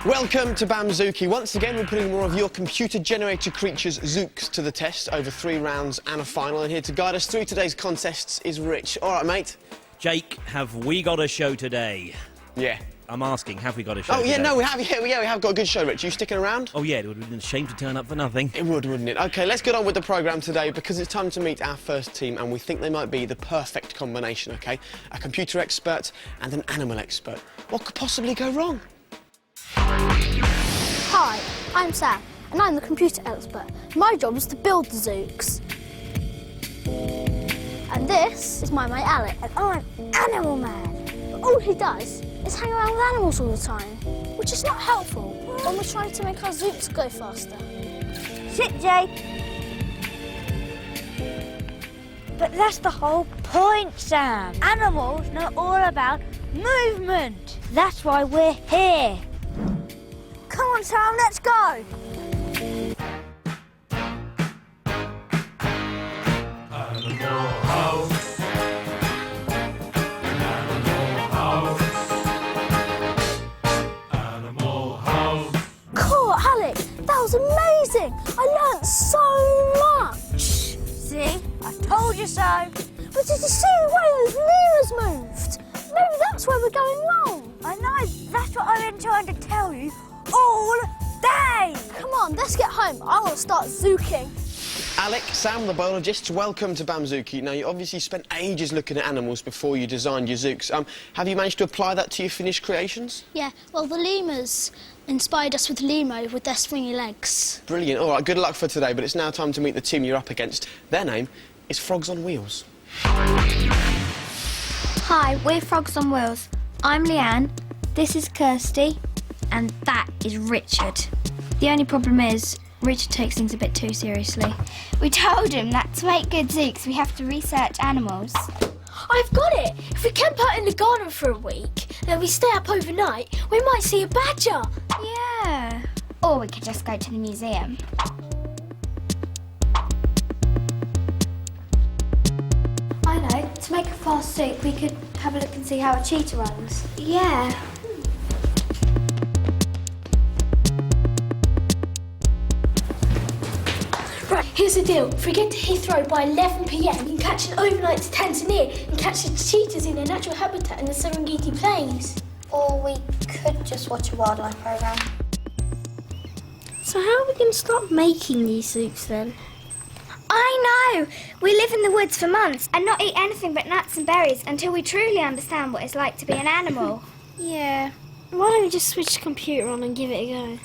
Welcome to Bamzooki. Once again, we're putting more of your computer-generated creatures, Zooks, to the test over 3 rounds and a final. And here to guide us through today's contests is Rich. All right, mate? Jake, have we got a show today? Yeah. I'm asking, have we got a show today? Oh, yeah, no, we have. Yeah, we have got a good show, Rich. You sticking around? Oh, yeah, it would have been a shame to turn up for nothing. It would, wouldn't it? OK, let's get on with the programme today because it's time to meet our first team and we think they might be the perfect combination, OK? A computer expert and an animal expert. What could possibly go wrong? Hi, I'm Sam, and I'm the computer expert. My job is to build the Zooks. And this is my mate Alec, and I'm Animal Man. But all he does is hang around with animals all the time, which is not helpful when we're trying to make our Zooks go faster. Sit, Jake. But that's the whole point, Sam. Animals know all about movement. That's why we're here. Come on, Sam, let's go. Animal house. Animal house. Cool, Alec, that was amazing. I learnt so much. See? I told you so. But did you see the way those lemurs moved? Maybe that's where we're going wrong. I know, that's what I've been trying to tell you all day. Come on, let's get home. I want to start zooking. Alec, Sam, the biologists, welcome to Bamzooki. Now, you obviously spent ages looking at animals before you designed your Zooks. Have you managed to apply that to your finished creations? Yeah, well, the lemurs inspired us with Lemo with their springy legs. Brilliant. All right, good luck for today, but it's now time to meet the team you're up against. Their name is Frogs on Wheels. Hi, we're Frogs on Wheels. I'm Leanne, this is Kirsty, and that is Richard. The only problem is, Richard takes things a bit too seriously. We told him that to make good Zooks, we have to research animals. I've got it! If we camp out in the garden for a week, then we stay up overnight, we might see a badger. Yeah. Or we could just go to the museum. I know, to make a fast Zook, we could have a look and see how a cheetah runs. Yeah. Right, here's the deal. If we get to Heathrow by 11 p.m, we can catch an overnight to Tanzania and catch the cheetahs in their natural habitat in the Serengeti Plains. Or we could just watch a wildlife programme. So how are we going to start making these Zooks then? I know! We live in the woods for months and not eat anything but nuts and berries until we truly understand what it's like to be an animal. Yeah. Why don't we just switch the computer on and give it a go?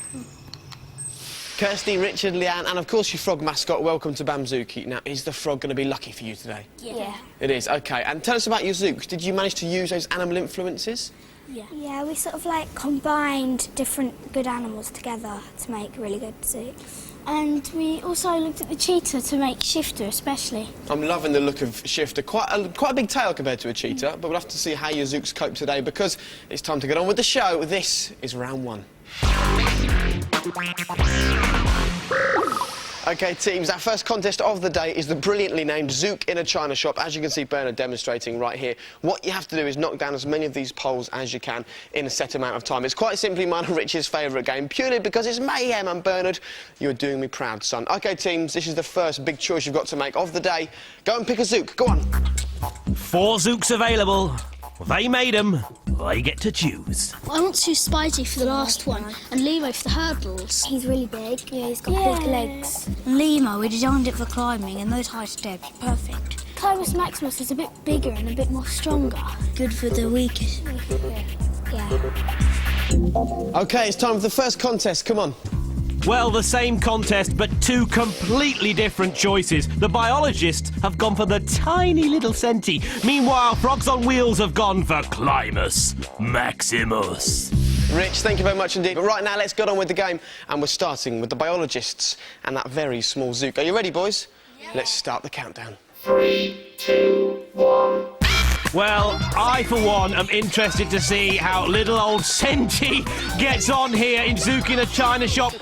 Kirsty, Richard, Leanne, and of course your frog mascot, welcome to Bamzooki. Now, is the frog going to be lucky for you today? Yeah. It is, OK. And tell us about your Zooks. Did you manage to use those animal influences? Yeah, we sort of like combined different good animals together to make really good Zooks. And we also looked at the cheetah to make Shifter especially. I'm loving the look of Shifter. Quite a big tail compared to a cheetah, but we'll have to see how your Zooks cope today because it's time to get on with the show. This is round 1. OK, teams, our first contest of the day is the brilliantly named Zook in a China Shop. As you can see Bernard demonstrating right here, what you have to do is knock down as many of these poles as you can in a set amount of time. It's quite simply mine and Rich's favourite game, purely because it's mayhem, and Bernard, you're doing me proud, son. OK, teams, this is the first big choice you've got to make of the day. Go and pick a Zook, go on. 4 Zooks available. They made them. They get to choose. I want to choose Spidey for the last one and Lemo for the hurdles. He's really big. Yeah, he's got big legs. Lemo, we designed it for climbing and those high steps, perfect. Climbus Maximus is a bit bigger and a bit more stronger. Good for the weakest. Yeah. OK, it's time for the first contest, come on. Well, the same contest, but 2 completely different choices. The biologists have gone for the tiny little Centi. Meanwhile, Frogs on Wheels have gone for Climbus Maximus. Rich, thank you very much indeed. But right now, let's get on with the game. And we're starting with the biologists and that very small Zook. Are you ready, boys? Yeah. Let's start the countdown. 3, 2, 1. Well, I, for one, am interested to see how little old Centi gets on here in Zook in a China Shop.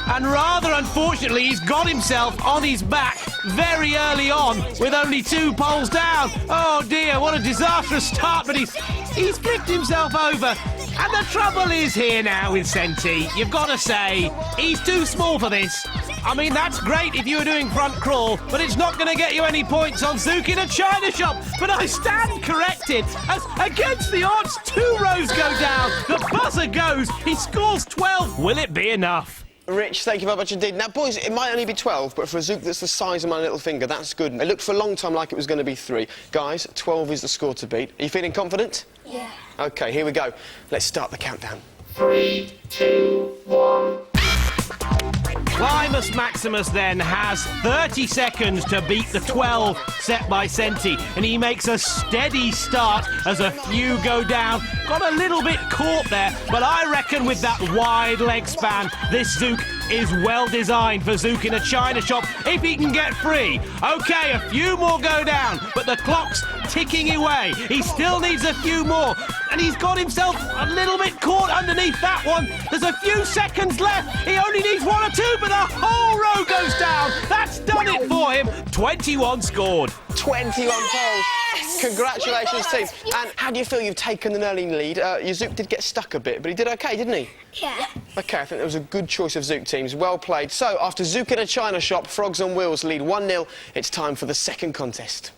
And rather unfortunately, he's got himself on his back very early on with only 2 poles down. Oh dear, what a disastrous start, but he's He's flipped himself over. And the trouble is here now with Senti. You've got to say, he's too small for this. I mean, that's great if you were doing front crawl, but it's not going to get you any points on Zook in a China shop. But I stand corrected, as against the odds, 2 rows go down. The buzzer goes. He scores 12. Will it be enough? Rich, thank you very much indeed. Now, boys, it might only be 12, but for a Zook that's the size of my little finger, that's good. It looked for a long time like it was going to be 3. Guys, 12 is the score to beat. Are you feeling confident? Yeah. OK, here we go. Let's start the countdown. 3, 2, 1. Climbus Maximus then has 30 seconds to beat the 12 set by Senti, and he makes a steady start as a few go down. Got a little bit caught there, but I reckon with that wide leg span, this Zook is well designed for Zook in a China shop if he can get free. OK, a few more go down, but the clock's ticking away. He still needs a few more, and he's got himself a little bit caught underneath that one. There's a few seconds left. He only needs 1 or 2, but the whole row goes down. That's done it for him. 21 scored. 21 poles. Congratulations, team. And how do you feel you've taken an early lead? Your Zook did get stuck a bit, but he did OK, didn't he? Yeah. OK, I think that was a good choice of Zook teams. Well played. So, after Zook in a China shop, Frogs on Wheels lead 1-0. It's time for the second contest.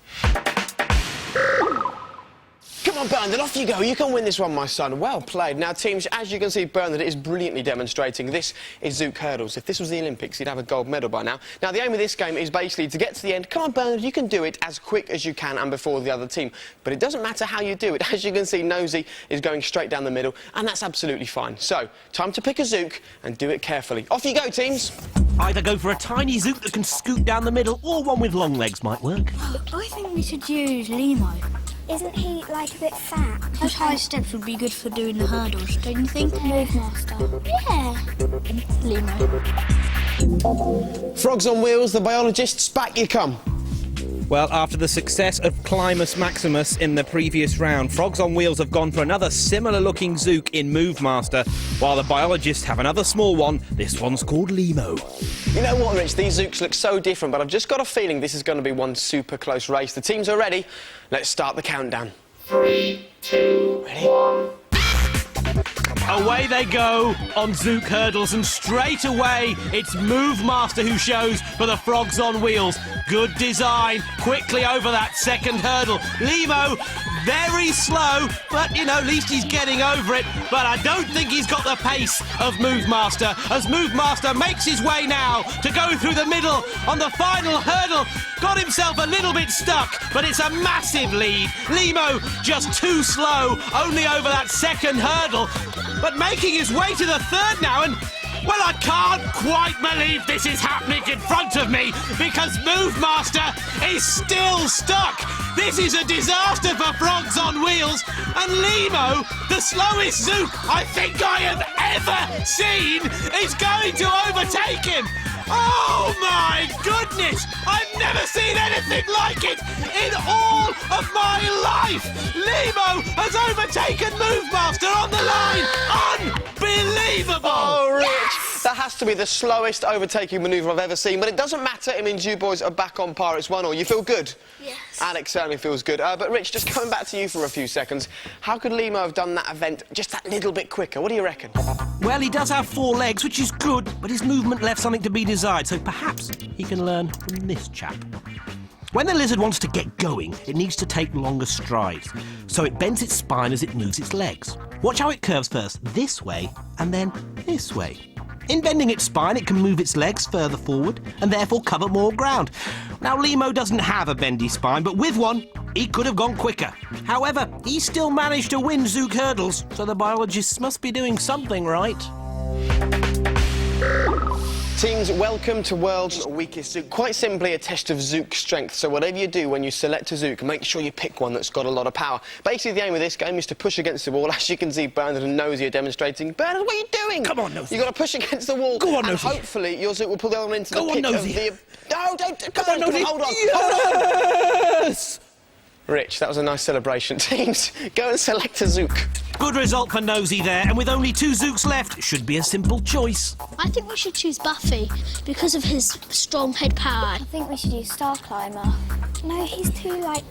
Come on, Bernard, off you go. You can win this one, my son. Well played. Now, teams, as you can see, Bernard is brilliantly demonstrating. This is Zook hurdles. If this was the Olympics, he'd have a gold medal by now. Now, the aim of this game is basically to get to the end. Come on, Bernard, you can do it as quick as you can and before the other team. But it doesn't matter how you do it. As you can see, Nosy is going straight down the middle, and that's absolutely fine. So, time to pick a Zook and do it carefully. Off you go, teams. Either go for a tiny Zook that can scoot down the middle, or one with long legs might work. I think we should use Limo. Isn't he, like, a bit fat? Those high steps would be good for doing the hurdles, don't you think? Move master. Yeah. Limo. Frogs on Wheels, the biologists, back you come. Well, after the success of Climbus Maximus in the previous round, Frogs on Wheels have gone for another similar-looking Zook in Move Master, while the biologists have another small one. This one's called Limo. You know what, Rich? These Zooks look so different, but I've just got a feeling this is going to be one super close race. The teams are ready. Let's start the countdown. 3, 2, 1. Away they go on Zook hurdles, and straight away it's Move Master who shows for the Frogs on Wheels. Good design, quickly over that second hurdle. Limo, very slow, but, you know, at least he's getting over it. But I don't think he's got the pace of Move Master, as Move Master makes his way now to go through the middle on the final hurdle. Got himself a little bit stuck, but it's a massive lead. Limo just too slow, only over that second hurdle, but making his way to the third now, and well, I can't quite believe this is happening in front of me, because Move Master is still stuck. This is a disaster for Frogs on Wheels, and Limo, the slowest Zook I think I have ever seen, is going to overtake him. Oh my goodness! I've never seen anything like it in all of my life! Limo has overtaken Move Master on the line! Unbelievable! Oh, Rich, that has to be the slowest overtaking manoeuvre I've ever seen, but it doesn't matter. It means you boys are back on par. It's 1-1. You feel good? Yes. Alex certainly feels good. But, Rich, just coming back to you for a few seconds, how could Limo have done that event just that little bit quicker? What do you reckon? Well, he does have 4 legs, which is good, but his movement left something to be desired, so perhaps he can learn from this chap. When the lizard wants to get going, it needs to take longer strides, so it bends its spine as it moves its legs. Watch how it curves first this way and then this way. In bending its spine, it can move its legs further forward and therefore cover more ground. Now, Limo doesn't have a bendy spine, but with one, he could have gone quicker. However, he still managed to win Zook hurdles, so the biologists must be doing something right. Teams, welcome to World's Weakest Zook. Quite simply a test of Zook strength, so whatever you do when you select a Zook, make sure you pick one that's got a lot of power. Basically, the aim of this game is to push against the wall. As you can see, Bernard and Nosy are demonstrating. Bernard, what are you doing? Come on, Nosy. You've got to push against the wall. Go on, and Nosy. hopefully your Zook will pull the other one into Go the on, pit Nosy. of the... No, don't... Come on, Nosy. Hold on. Yes! Rich, that was a nice celebration. Teams, go and select a Zook. Good result for Nosy there, and with only 2 Zooks left, should be a simple choice. I think we should choose Buffy because of his strong head power. I think we should use Star Climber. No, he's too, like,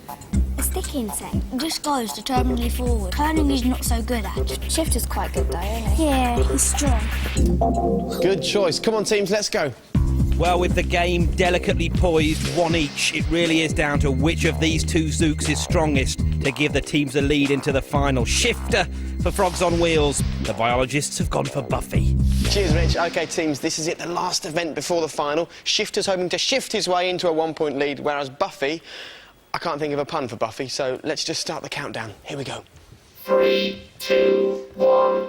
stick insect. This guy is determinedly forward. Turning he's not so good at. Shifter's quite good though, isn't he? Yeah, he's strong. Good choice. Come on, teams, let's go. Well, with the game delicately poised, one each, it really is down to which of these two Zooks is strongest to give the teams a lead into the final. Shifter for Frogs on Wheels. The Biologists have gone for Buffy. Cheers, Rich. OK, teams, this is it, the last event before the final. Shifter's hoping to shift his way into a 1-point lead, whereas Buffy... I can't think of a pun for Buffy, so let's just start the countdown. Here we go. 3, 2, 1.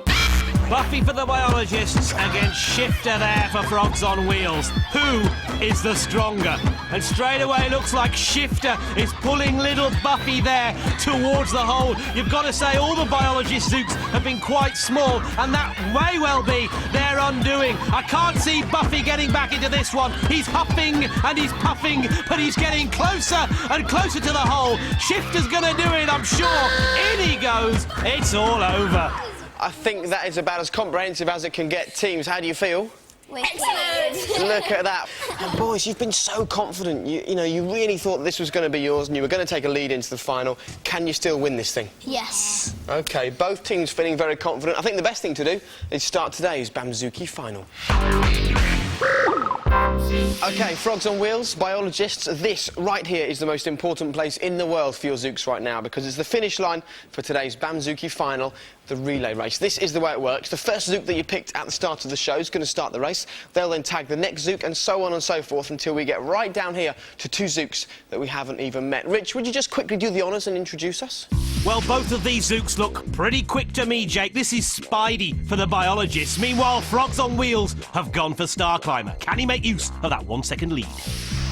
Buffy for the Biologists against Shifter there for Frogs on Wheels. Who is the stronger? And straight away looks like Shifter is pulling little Buffy there towards the hole. You've got to say all the Biologist Zooks have been quite small, and that may well be their undoing. I can't see Buffy getting back into this one. He's huffing and he's puffing, but he's getting closer and closer to the hole. Shifter's going to do it, I'm sure. In he goes. It's all over. I think that is about as comprehensive as it can get. Teams, how do you feel? Excellent. Look at that. Now, boys, you've been so confident. You know, you really thought this was going to be yours and you were going to take a lead into the final. Can you still win this thing? Yes. OK, both teams feeling very confident. I think the best thing to do is start today's Bamzooki final. OK, Frogs on Wheels, Biologists, this right here is the most important place in the world for your Zooks right now because it's the finish line for today's Bamzooki final, the relay race. This is the way it works. The first Zook that you picked at the start of the show is going to start the race. They'll then tag the next Zook and so on and so forth until we get right down here to two Zooks that we haven't even met. Rich, would you just quickly do the honours and introduce us? Well, both of these Zooks look pretty quick to me, Jake. This is Spidey for the Biologists. Meanwhile, Frogs on Wheels have gone for Star Climber. Can he make use of that 1-second lead?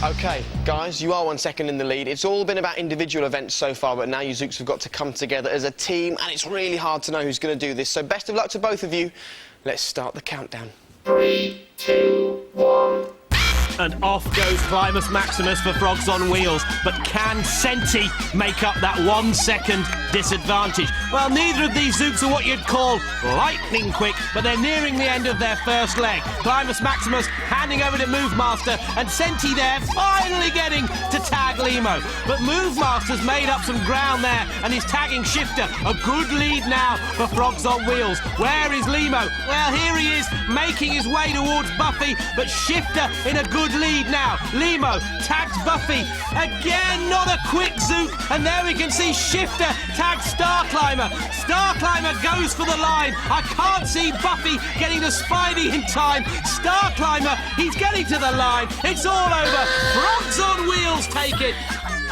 OK, guys, you are 1 second in the lead. It's all been about individual events so far, but now you Zooks have got to come together as a team, and it's really hard to know who's going to do this. So best of luck to both of you. Let's start the countdown. 3, 2, 1. And off goes Climbus Maximus for Frogs on Wheels. But can Senti make up that 1 second disadvantage? Well, neither of these Zooks are what you'd call lightning quick, but they're nearing the end of their first leg. Climbus Maximus handing over to Move Master, and Senti there finally getting to tag Limo. But Move Master's made up some ground there, and he's tagging Shifter. A good lead now for Frogs on Wheels. Where is Limo? Well, here he is, making his way towards Buffy, but Shifter in a good lead now. Limo tags Buffy. Again, not a quick Zook, and there we can see Shifter tags Star Climber. Star Climber goes for the line. I can't see Buffy getting to Spidey in time. Star Climber, he's getting to the line. It's all over. Frogs on Wheels take it.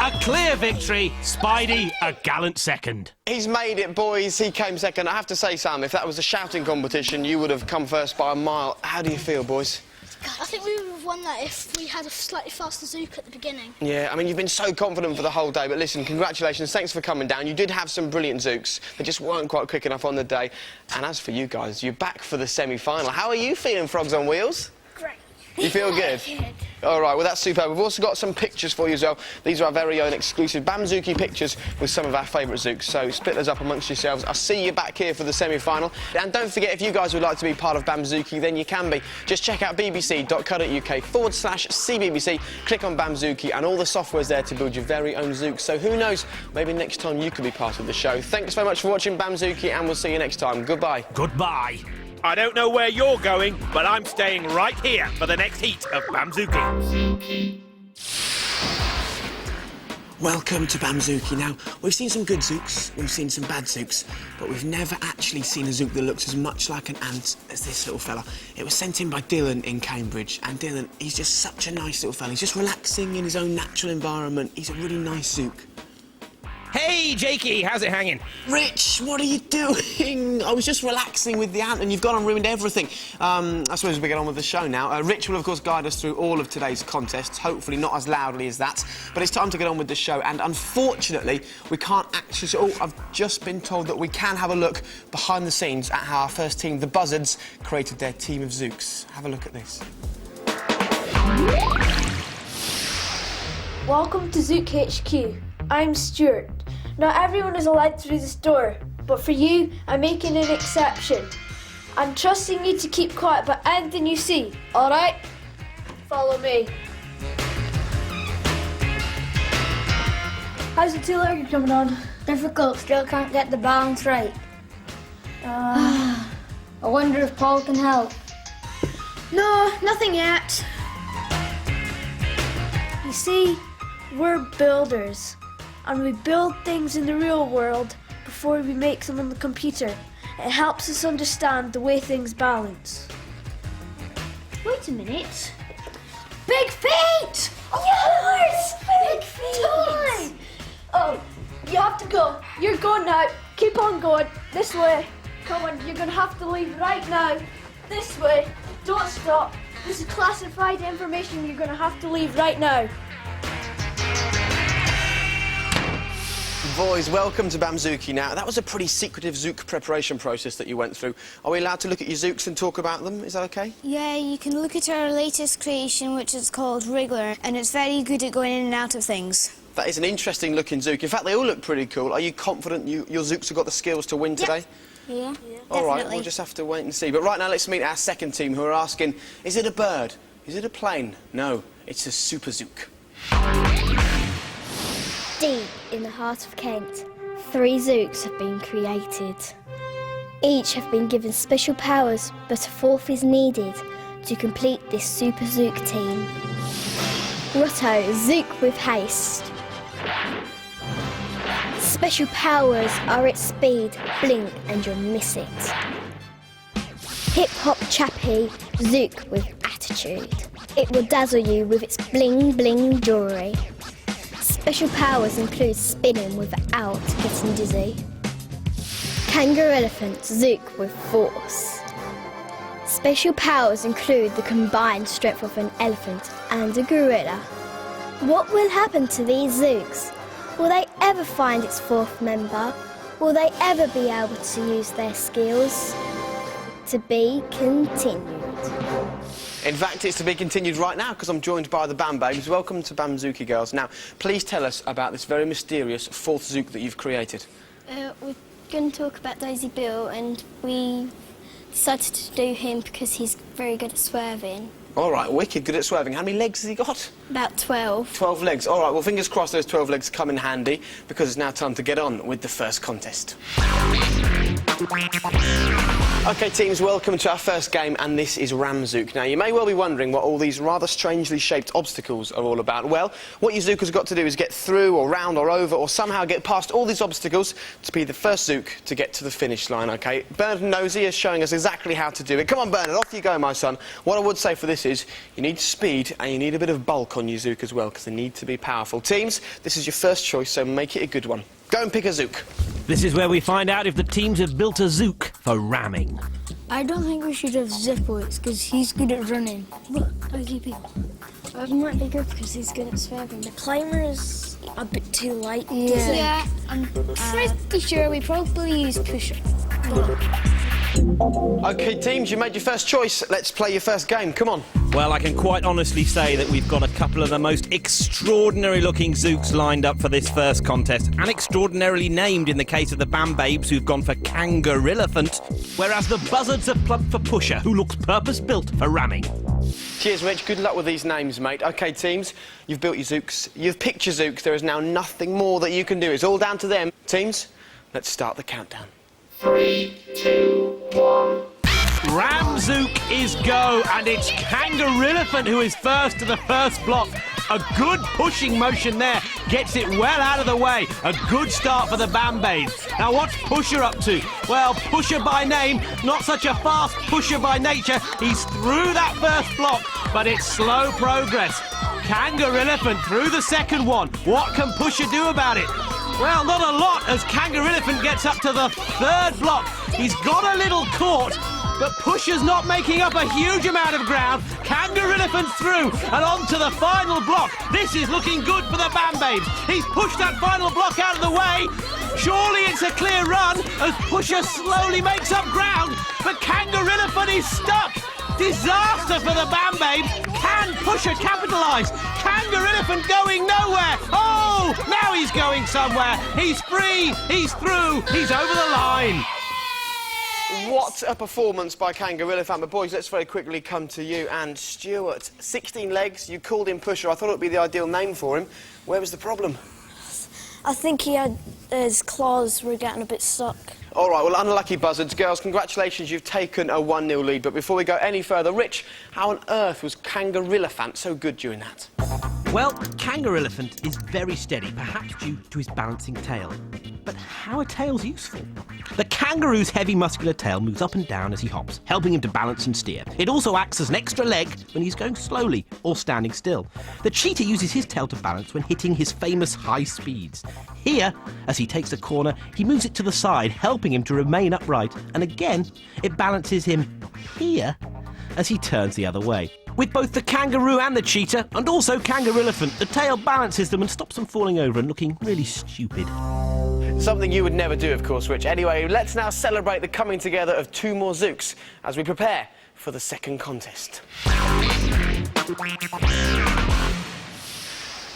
A clear victory. Spidey, a gallant second. He's made it, boys. He came second. I have to say, Sam, if that was a shouting competition, you would have come first by a mile. How do you feel, boys? I think we would have won that if we had a slightly faster Zook at the beginning. Yeah, I mean, you've been so confident for the whole day, but listen, congratulations, thanks for coming down. You did have some brilliant Zooks. They just weren't quite quick enough on the day. And as for you guys, you're back for the semi-final. How are you feeling, Frogs on Wheels? Great. You feel good? All right, well, that's superb. We've also got some pictures for you as well. These are our very own exclusive Bamzooki pictures with some of our favourite Zooks. So split those up amongst yourselves. I'll see you back here for the semi-final. And don't forget, if you guys would like to be part of Bamzooki, then you can be. Just check out bbc.co.uk/CBBC, click on Bamzooki, and all the software's there to build your very own Zooks. So who knows, maybe next time you could be part of the show. Thanks very much for watching Bamzooki, and we'll see you next time. Goodbye. Goodbye. I don't know where you're going, but I'm staying right here for the next heat of Bamzooki. Welcome to Bamzooki. Now, we've seen some good Zooks, we've seen some bad Zooks, but we've never actually seen a Zook that looks as much like an ant as this little fella. It was sent in by Dylan in Cambridge, and Dylan, he's just such a nice little fella. He's just relaxing in his own natural environment. He's a really nice Zook. Hey, Jakey, how's it hanging? Rich, what are you doing? I was just relaxing with the ant and you've gone and ruined everything. I suppose we get on with the show now. Rich will, of course, guide us through all of today's contests, hopefully not as loudly as that. But it's time to get on with the show, and unfortunately, we can't actually... Oh, I've just been told that we can have a look behind the scenes at how our first team, the Buzzards, created their team of Zooks. Have a look at this. Welcome to Zook HQ. I'm Stuart. Not everyone is allowed through this door, but for you, I'm making an exception. I'm trusting you to keep quiet about anything you see, alright? Follow me. How's the two-legger coming on? Difficult, still can't get the balance right. I wonder if Paul can help. No, nothing yet. You see, we're builders, and we build things in the real world before we make them on the computer. It helps us understand the way things balance. Wait a minute. Big feet! Yes! Big feet! Oh, you have to go. You're going now. Keep on going. This way. Come on, you're going to have to leave right now. This way. Don't stop. This is classified information. You're going to have to leave right now. Boys, welcome to Bamzooki now. That was a pretty secretive zouk preparation process that you went through. Are we allowed to look at your zooks and talk about them? Is that okay? Yeah, you can look at our latest creation, which is called Wriggler, and it's very good at going in and out of things. That is an interesting looking zouk. In fact, they all look pretty cool. Are you confident your zooks have got the skills to win today? Yeah, All right, definitely. we'll just have to wait and see. But right now, let's meet our second team who are asking, is it a bird? Is it a plane? No, it's a super zouk. Deep in the heart of Kent, 3 zooks have been created. Each have been given special powers, but a 4th is needed to complete this super zook team. Rotto, zook with haste. Special powers are its speed, blink and you'll miss it. Hip Hop Chappy, zook with attitude. It will dazzle you with its bling bling jewellery. Special powers include spinning without getting dizzy. Kangaroo Elephant, zook with force. Special powers include the combined strength of an elephant and a gorilla. What will happen to these zooks? Will they ever find its 4th member? Will they ever be able to use their skills? To be continued. In fact, it's to be continued right now because I'm joined by the Bam Babes. Welcome to Bamzooki, girls. Now, please tell us about this very mysterious 4th zouk that you've created. We're going to talk about Daisy Bill, and we decided to do him because he's very good at swerving. All right, wicked good at swerving. How many legs has he got? About 12. 12 legs. All right, well, fingers crossed those 12 legs come in handy because it's now time to get on with the first contest. OK, teams, welcome to our first game, and this is Ramzook. Now, you may well be wondering what all these rather strangely shaped obstacles are all about. Well, what your zook has got to do is get through or round or over or somehow get past all these obstacles to be the first zook to get to the finish line, OK? Bernard and Nosy is showing us exactly how to do it. Come on, Bernard, off you go, my son. What I would say for this is you need speed and you need a bit of bulk on your zook as well because they need to be powerful. Teams, this is your first choice, so make it a good one. Go and pick a zook. This is where we find out if the teams have built a zook for ramming. I don't think we should have Zippworks because he's good at running. Look, Daisy Bill. It might be good because he's good at swerving. The climber is a bit too light. Yeah, I'm pretty sure we probably use Pusher. OK, teams, you made your first choice. Let's play your first game. Come on. Well, I can quite honestly say that we've got a couple of the most extraordinary-looking zooks lined up for this first contest, and extraordinarily named in the case of the Bam Babes, who've gone for Kangaroo Elephant, whereas the Buzzards have plumped for Pusher, who looks purpose-built for ramming. Cheers, Rich. Good luck with these names, mate. OK, teams, you've built your zooks. You've picked your zooks. There is now nothing more that you can do. It's all down to them. Teams, let's start the countdown. 3, 2, 1. Ramzook is go, and it's Kangaroo Elephant who is first to the first block. A good pushing motion there, gets it well out of the way. A good start for the Bam Babes. Now what's Pusher up to? Well, Pusher by name, not such a fast pusher by nature. He's through that first block, but it's slow progress. Kangaroo Elephant through the second one. What can Pusher do about it? Well, not a lot as Kangaroo Elephant gets up to the third block. He's got a little caught, but Pusher's not making up a huge amount of ground. Kangaroo Elephant's through and on to the final block. This is looking good for the Bam Babes. He's pushed that final block out of the way. Surely it's a clear run as Pusher slowly makes up ground, but Kangaroo Elephant is stuck. Disaster for the Bam Babes. Can Pusher capitalise? Kangaroo Elephant going nowhere. Oh, now he's going somewhere. He's free, he's through, he's over the line. What a performance by Kangaroo Elephant. But boys, let's very quickly come to you. And Stuart, 16 legs, you called him Pusher. I thought it would be the ideal name for him. Where was the problem? I think his claws were getting a bit stuck. All right, well, unlucky Buzzards. Girls, congratulations, you've taken a 1-0 lead. But before we go any further, Rich, how on earth was Kangaroolophant so good during that? Well, Kangaroolophant is very steady, perhaps due to his balancing tail. But how are tails useful? The kangaroo's heavy muscular tail moves up and down as he hops, helping him to balance and steer. It also acts as an extra leg when he's going slowly or standing still. The cheetah uses his tail to balance when hitting his famous high speeds. Here, as he takes a corner, he moves it to the side, helping him to remain upright. And again, it balances him here as he turns the other way. With both the kangaroo and the cheetah, and also Kangaroolophant, the tail balances them and stops them falling over and looking really stupid. Something you would never do, of course, Rich. Anyway, let's now celebrate the coming together of 2 more Zooks as we prepare for the second contest.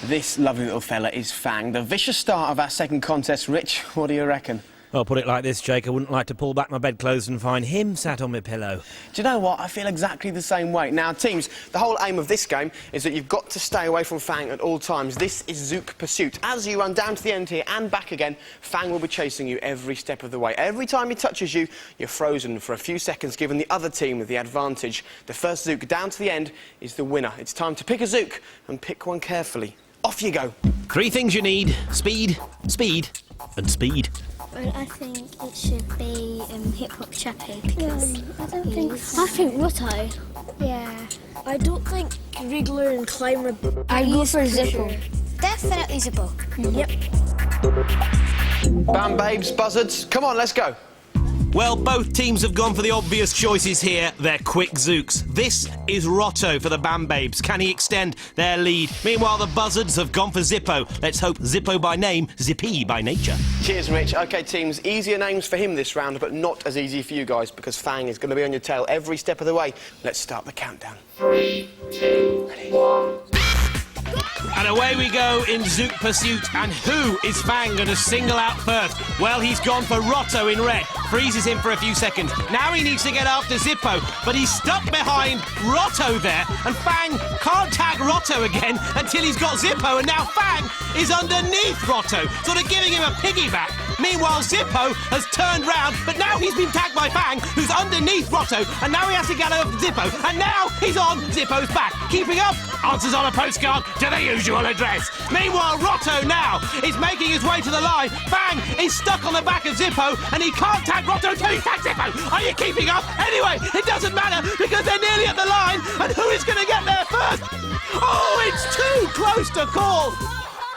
This lovely little fella is Fang, the vicious star of our second contest. Rich, what do you reckon? I'll put it like this, Jake. I wouldn't like to pull back my bedclothes and find him sat on my pillow. Do you know what? I feel exactly the same way. Now, teams, the whole aim of this game is that you've got to stay away from Fang at all times. This is Zook Pursuit. As you run down to the end here and back again, Fang will be chasing you every step of the way. Every time he touches you, you're frozen for a few seconds, giving the other team the advantage. The first Zook down to the end is the winner. It's time to pick a Zook and pick one carefully. Off you go. 3 things you need: speed, speed, and speed. Well, I think it should be Hip Hop Chappie because I don't think I think Rotto. Yeah. I don't think Wriggler and Climber. I go for Zippo. Definitely Zippo. Yep. Bam, babes, Buzzards. Come on, let's go. Well, both teams have gone for the obvious choices here. They're quick Zooks. This is Rotto for the Bam Babes. Can he extend their lead? Meanwhile, the Buzzards have gone for Zippo. Let's hope Zippo by name, Zippy by nature. Cheers, Rich. OK, teams, easier names for him this round, but not as easy for you guys because Fang is going to be on your tail every step of the way. Let's start the countdown. 3, 2, 1. And away we go in Zook Pursuit. And who is Fang going to single out first? Well, he's gone for Rotto in red. Freezes him for a few seconds. Now he needs to get after Zippo, but he's stuck behind Rotto there. And Fang can't tag Rotto again until he's got Zippo. And now Fang is underneath Rotto, sort of giving him a piggyback. Meanwhile, Zippo has turned round, but now he's been tagged by Fang, who's underneath Rotto, and now he has to get over Zippo, and now he's on Zippo's back. Keeping up, answers on a postcard to the usual address. Meanwhile, Rotto now is making his way to the line. Fang is stuck on the back of Zippo, and he can't tag Rotto until he tags Zippo. Are you keeping up? Anyway, it doesn't matter, because they're nearly at the line, and who is going to get there first? Oh, it's too close to call.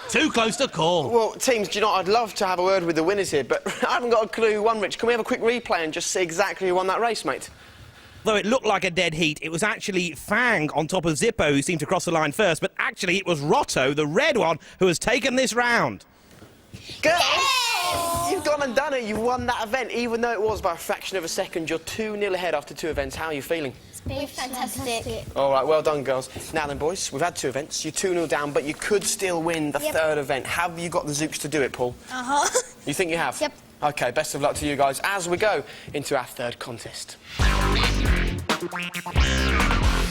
Too close to call. Well, teams, do you know, I'd love to have a word with the winners here, but I haven't got a clue who won, Rich. Can we have a quick replay and just see exactly who won that race, mate? Though it looked like a dead heat, it was actually Fang on top of Zippo who seemed to cross the line first, but actually it was Rotto, the red one, who has taken this round. Girls, you've gone and done it. You won that event, even though it was by a fraction of a second. You're 2-0 ahead after 2 events. How are you feeling? It's fantastic. All right, well done, girls. Now then, boys, we've had 2 events. You're 2-0 down, but you could still win the 3rd event. Have you got the Zooks to do it, Paul? Uh-huh. You think you have? Yep. OK, best of luck to you guys as we go into our 3rd contest.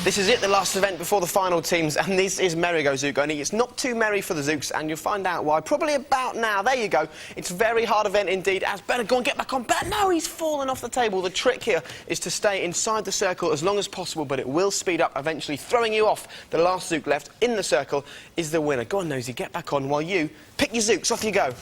This is it, the last event before the final, teams, and this is Merry-Go Zook. Only it's not too merry for the Zooks, and you'll find out why probably about now. There you go. It's a very hard event indeed. As Bernard, go on, get back on. But no, he's fallen off the table. The trick here is to stay inside the circle as long as possible, but it will speed up, eventually throwing you off. The last Zook left in the circle is the winner. Go on, Nosy, get back on while you pick your Zooks. Off you go.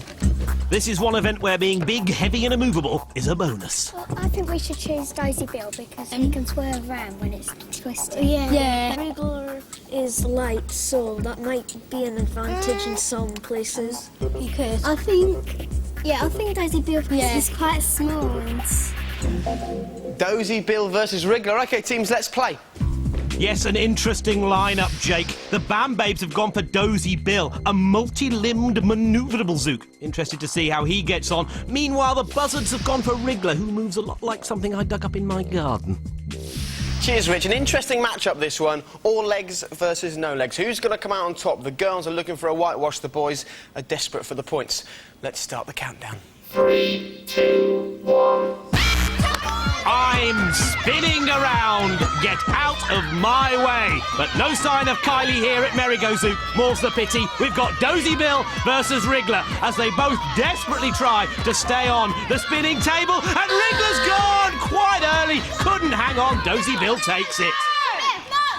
This is one event where being big, heavy and immovable is a bonus. Well, I think we should choose Daisy Bill because he can swerve around when it's twisted. Yeah. Wriggler is light, so that might be an advantage in some places. You could. I think Daisy Bill because he's quite small and... Dozy Bill versus Wriggler. OK, teams, let's play. Yes, an interesting lineup, Jake. The Bam Babes have gone for Dozy Bill, a multi-limbed, manoeuvrable Zook. Interested to see how he gets on. Meanwhile, the Buzzards have gone for Wriggler, who moves a lot like something I dug up in my garden. Cheers, Rich. An interesting matchup, this one. All legs versus no legs. Who's going to come out on top? The girls are looking for a whitewash. The boys are desperate for the points. Let's start the countdown. 3, 2, 1. I'm spinning around. Get out of my way. But no sign of Kylie here at Merry-Go Zook. More's the pity. We've got Dozy Bill versus Wriggler as they both desperately try to stay on the spinning table. And Wriggler's gone quite early. Couldn't hang on. Dozy Bill takes it.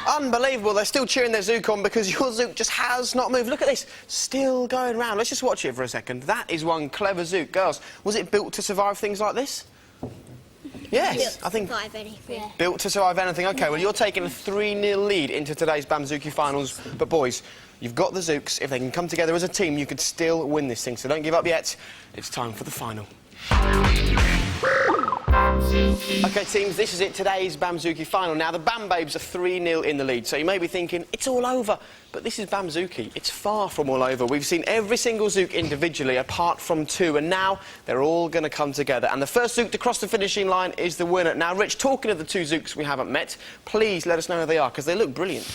Unbelievable. They're still cheering their Zook on because your Zook just has not moved. Look at this. Still going round. Let's just watch it for a second. That is one clever Zook. Girls, was it built to survive things like this? Yes, I think. Survive anything. Yeah. Built to survive anything. OK, well, you're taking a 3-0 lead into today's Bamzooki finals. But, boys, you've got the Zooks. If they can come together as a team, you could still win this thing. So don't give up yet. It's time for the final. OK, teams, this is it, today's Bamzooki final. Now, the Bam Babes are 3-0 in the lead, so you may be thinking, it's all over. But this is Bamzooki. It's far from all over. We've seen every single Zook individually, apart from 2, and now they're all going to come together. And the first Zook to cross the finishing line is the winner. Now, Rich, talking of the 2 Zooks we haven't met, please let us know who they are, because they look brilliant.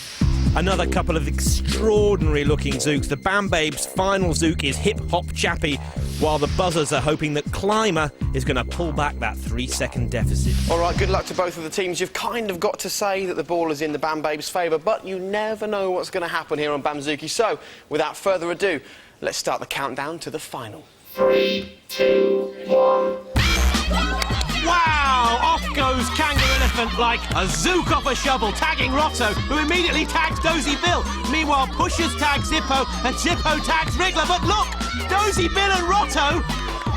Another couple of extraordinary-looking Zooks. The Bam Babes' final Zook is Hip Hop Chappie, while the Buzzards are hoping that Climber is going to pull back that 3-second deficit. All right, good luck to both of the teams. You've kind of got to say that the ball is in the Bam Babes' favour, but you never know what's going to happen here on Bamzooki. So, without further ado, let's start the countdown to the final. 3, 2, 1. Wow! Off goes Kangaroo Elephant like a Zook off a shovel, tagging Rotto, who immediately tags Dozy Bill. Meanwhile, Pushers tag Zippo, and Zippo tags Wriggler. But look! Dozy Bill and Rotto,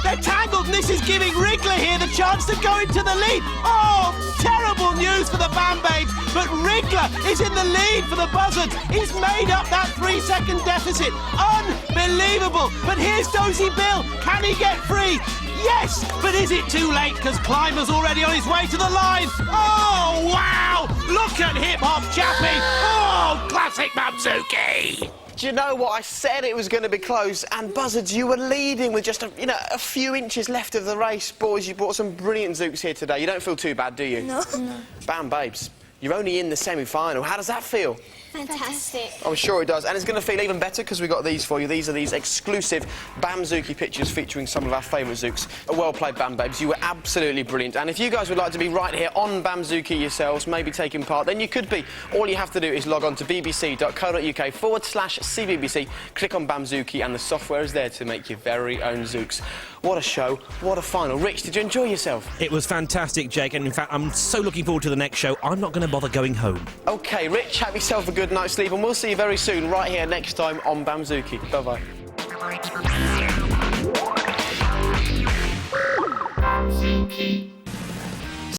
they're tangled, and this is giving Wriggler here the chance to go into the lead. Oh, terrible news for the Bam Babes, but Wriggler is in the lead for the Buzzards. He's made up that 3-second deficit. Unbelievable. But here's Dozy Bill. Can he get free? Yes, but is it too late? Because Climber's already on his way to the line. Oh, wow! Look at Hip Hop Chappie. Oh, classic Bamzooki. Do you know what? I said it was going to be close, and Buzzards, you were leading with just a few inches left of the race. Boys, you brought some brilliant Zooks here today. You don't feel too bad, do you? No. Bam Babes, you're only in the semi-final. How does that feel? Fantastic. I'm sure it does, and it's going to feel even better because we've got these for you. These are these exclusive Bamzooki pictures featuring some of our favourite Zooks. Well played, Bam Babes. You were absolutely brilliant. And if you guys would like to be right here on Bamzooki yourselves, maybe taking part, then you could be. All you have to do is log on to bbc.co.uk/CBBC, click on Bamzooki, and the software is there to make your very own Zooks. What a show, what a final. Rich, did you enjoy yourself? It was fantastic, Jake, and in fact, I'm so looking forward to the next show, I'm not going to bother going home. OK, Rich, have yourself a good night's sleep, and we'll see you very soon, right here next time on Bamzooki. Bye-bye. Bamzooki.